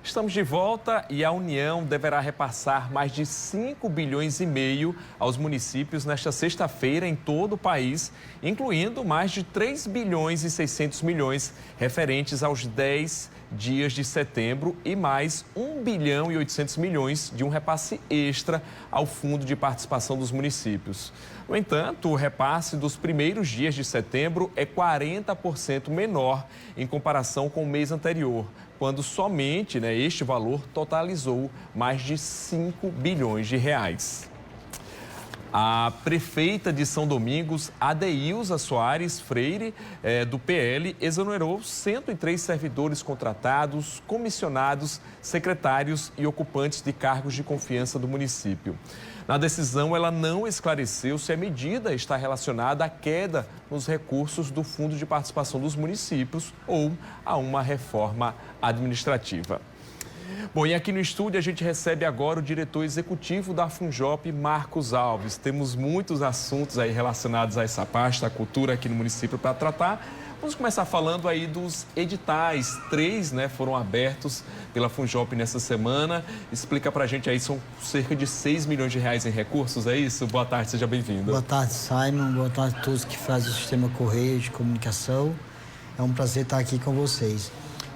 Estamos de volta e a União deverá repassar mais de 5 bilhões e meio aos municípios nesta sexta-feira em todo o país, incluindo mais de 3 bilhões e 600 milhões referentes aos 10 dias de setembro e mais 1 bilhão e 800 milhões de um repasse extra ao Fundo de Participação dos Municípios. No entanto, o repasse dos primeiros dias de setembro é 40% menor em comparação com o mês anterior, quando somente este valor totalizou mais de 5 bilhões de reais. A prefeita de São Domingos, Adeilza Soares Freire, do PL, exonerou 103 servidores contratados, comissionados, secretários e ocupantes de cargos de confiança do município. Na decisão, ela não esclareceu se a medida está relacionada à queda nos recursos do Fundo de Participação dos Municípios ou a uma reforma administrativa. Bom, e aqui no estúdio a gente recebe agora o diretor executivo da Funjop, Marcos Alves. Temos muitos assuntos aí relacionados a essa pasta, a cultura aqui no município para tratar. Vamos começar falando aí dos editais. 3, foram abertos pela Funjop nessa semana. Explica pra gente aí, são cerca de 6 milhões de reais em recursos, é isso? Boa tarde, seja bem-vindo. Boa tarde, Simon. Boa tarde a todos que fazem o Sistema Correio de Comunicação. É um prazer estar aqui com vocês.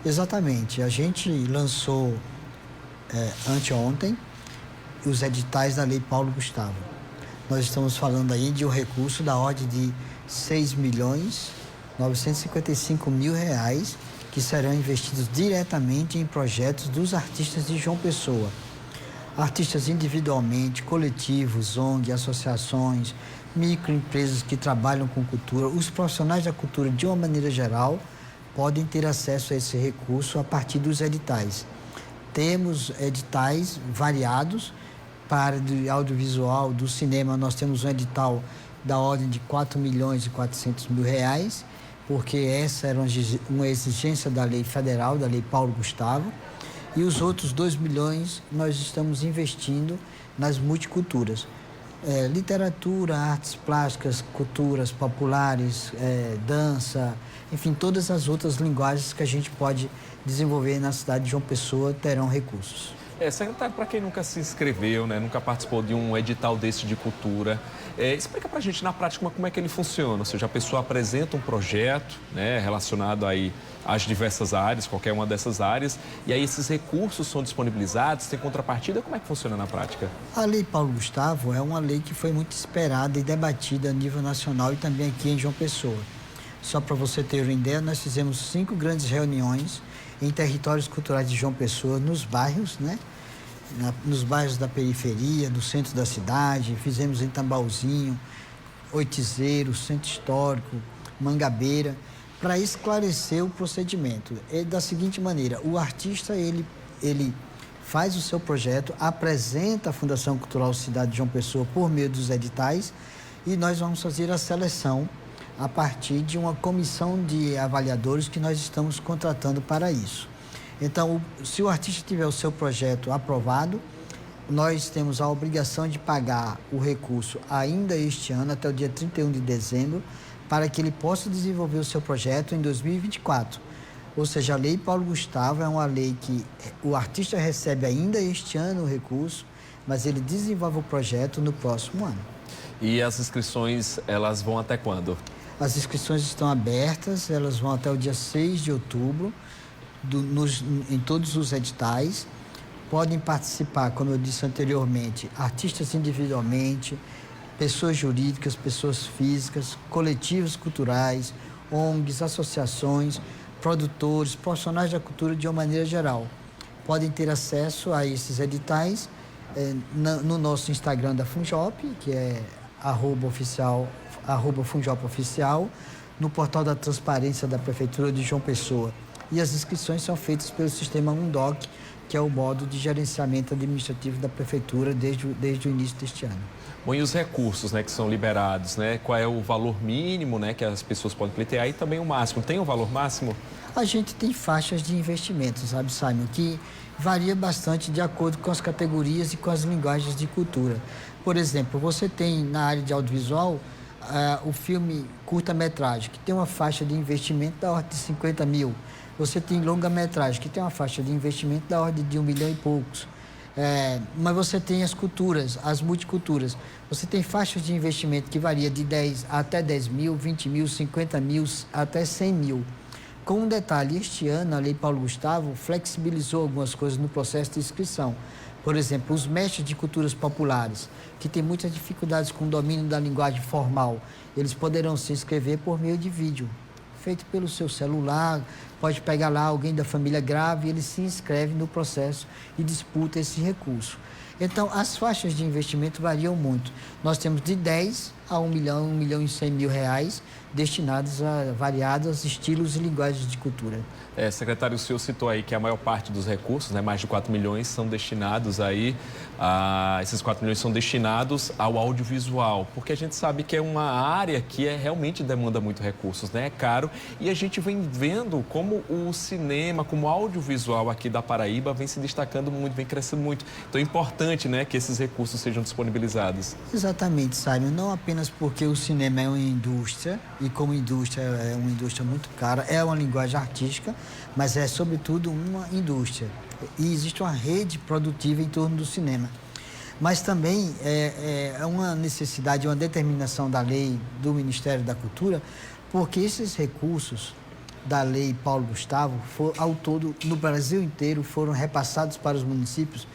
Exatamente, a gente lançou anteontem os editais da Lei Paulo Gustavo. Nós estamos falando aí de um recurso da ordem de 6.955.000 reais que serão investidos diretamente em projetos dos artistas de João Pessoa. Artistas individualmente, coletivos, ONG, associações, microempresas que trabalham com cultura, os profissionais da cultura de uma maneira geral podem ter acesso a esse recurso a partir dos editais. Temos editais variados para do audiovisual, do cinema. Nós temos um edital da ordem de 4.400.000 reais, porque essa era uma exigência da lei federal, da Lei Paulo Gustavo. E os outros 2 milhões nós estamos investindo nas multiculturas. Literatura, artes plásticas, culturas populares, dança, enfim, todas as outras linguagens que a gente pode desenvolver na cidade de João Pessoa terão recursos. Secretário, para quem nunca se inscreveu, nunca participou de um edital desse de cultura, explica para a gente na prática como é que ele funciona. Ou seja, a pessoa apresenta um projeto relacionado aí às diversas áreas, qualquer uma dessas áreas, e aí esses recursos são disponibilizados, tem contrapartida, como é que funciona na prática? A Lei Paulo Gustavo é uma lei que foi muito esperada e debatida a nível nacional e também aqui em João Pessoa. Só para você ter uma ideia, nós fizemos 5 grandes reuniões em territórios culturais de João Pessoa, nos bairros, nos bairros da periferia, no centro da cidade. Fizemos em Tambaúzinho, Oitizeiro, Centro Histórico, Mangabeira, para esclarecer o procedimento. É da seguinte maneira: o artista ele faz o seu projeto, apresenta a Fundação Cultural Cidade de João Pessoa por meio dos editais e nós vamos fazer a seleção a partir de uma comissão de avaliadores que nós estamos contratando para isso. Então, se o artista tiver o seu projeto aprovado, nós temos a obrigação de pagar o recurso ainda este ano, até o dia 31 de dezembro, para que ele possa desenvolver o seu projeto em 2024. Ou seja, a Lei Paulo Gustavo é uma lei que o artista recebe ainda este ano o recurso, mas ele desenvolve o projeto no próximo ano. E as inscrições, elas vão até quando? As inscrições estão abertas, elas vão até o dia 6 de outubro, em todos os editais. Podem participar, como eu disse anteriormente, artistas individualmente, pessoas jurídicas, pessoas físicas, coletivos culturais, ONGs, associações, produtores, profissionais da cultura de uma maneira geral. Podem ter acesso a esses editais no nosso Instagram da Funjop, que é @Funjop Oficial, no portal da transparência da Prefeitura de João Pessoa. E as inscrições são feitas pelo sistema Undoc, que é o modo de gerenciamento administrativo da Prefeitura desde o início deste ano. Bom, e os recursos que são liberados, qual é o valor mínimo que as pessoas podem pleitear e também o máximo? Tem um valor máximo? A gente tem faixas de investimento, sabe, Simon, que varia bastante de acordo com as categorias e com as linguagens de cultura. Por exemplo, você tem na área de audiovisual o filme curta-metragem, que tem uma faixa de investimento da ordem de 50 mil. Você tem longa-metragem, que tem uma faixa de investimento da ordem de 1 milhão e poucos. Mas você tem as culturas, as multiculturas. Você tem faixas de investimento que varia de 10 até 10 mil, 20 mil, 50 mil, até 100 mil. Com um detalhe, este ano a Lei Paulo Gustavo flexibilizou algumas coisas no processo de inscrição. Por exemplo, os mestres de culturas populares, que têm muitas dificuldades com o domínio da linguagem formal, eles poderão se inscrever por meio de vídeo, feito pelo seu celular, pode pegar lá alguém da família grave, ele se inscreve no processo e disputa esse recurso. Então, as faixas de investimento variam muito. Nós temos de 10 a 1 milhão e 100 mil reais destinados a variados estilos e linguagens de cultura. Secretário, o senhor citou aí que a maior parte dos recursos, né, mais de 4 milhões, são destinados aí, esses 4 milhões são destinados ao audiovisual, porque a gente sabe que é uma área que realmente demanda muito recursos, né, é caro, e a gente vem vendo como o cinema, como o audiovisual aqui da Paraíba vem se destacando muito, vem crescendo muito. Então é importante, né, que esses recursos sejam disponibilizados. Exatamente, Simon, não apenas porque o cinema é uma indústria, e como indústria é uma indústria muito cara, é uma linguagem artística, mas é sobretudo uma indústria. E existe uma rede produtiva em torno do cinema. Mas também é uma necessidade, uma determinação da lei do Ministério da Cultura, porque esses recursos da Lei Paulo Gustavo, ao todo, no Brasil inteiro, foram repassados para os municípios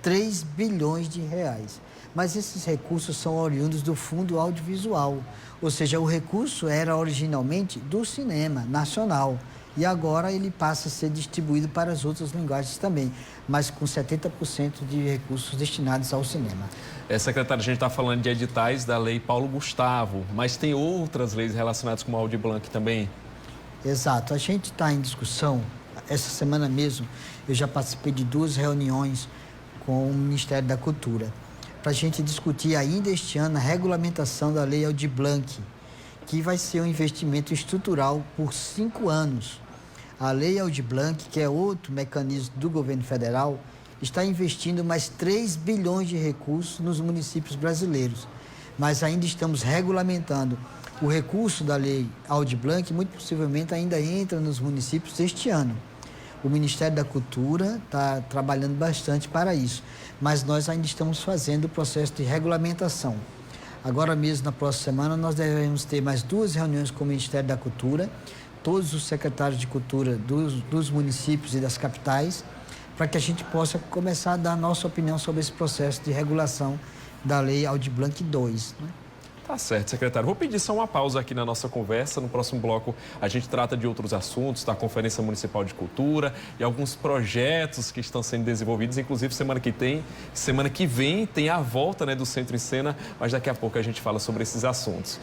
3 bilhões de reais. Mas esses recursos são oriundos do Fundo Audiovisual, ou seja, o recurso era originalmente do cinema nacional e agora ele passa a ser distribuído para as outras linguagens também, mas com 70% de recursos destinados ao cinema. Secretário, a gente está falando de editais da Lei Paulo Gustavo, mas tem outras leis relacionadas com o Aldir Blanc também? Exato, a gente está em discussão, essa semana mesmo eu já participei de 2 reuniões com o Ministério da Cultura, para a gente discutir ainda este ano a regulamentação da Lei Aldir Blanc, que vai ser um investimento estrutural por 5 anos. A Lei Aldir Blanc, que é outro mecanismo do governo federal, está investindo mais 3 bilhões de recursos nos municípios brasileiros. Mas ainda estamos regulamentando o recurso da Lei Aldir Blanc, muito possivelmente ainda entra nos municípios este ano. O Ministério da Cultura está trabalhando bastante para isso, mas nós ainda estamos fazendo o processo de regulamentação. Agora mesmo, na próxima semana, nós devemos ter mais 2 reuniões com o Ministério da Cultura, todos os secretários de cultura dos municípios e das capitais, para que a gente possa começar a dar a nossa opinião sobre esse processo de regulação da Lei Aldir Blanc II, né? Tá certo, secretário. Vou pedir só uma pausa aqui na nossa conversa. No próximo bloco, a gente trata de outros assuntos, da Conferência Municipal de Cultura e alguns projetos que estão sendo desenvolvidos. Inclusive, semana que vem, tem a volta, né, do Centro em Cena, mas daqui a pouco a gente fala sobre esses assuntos.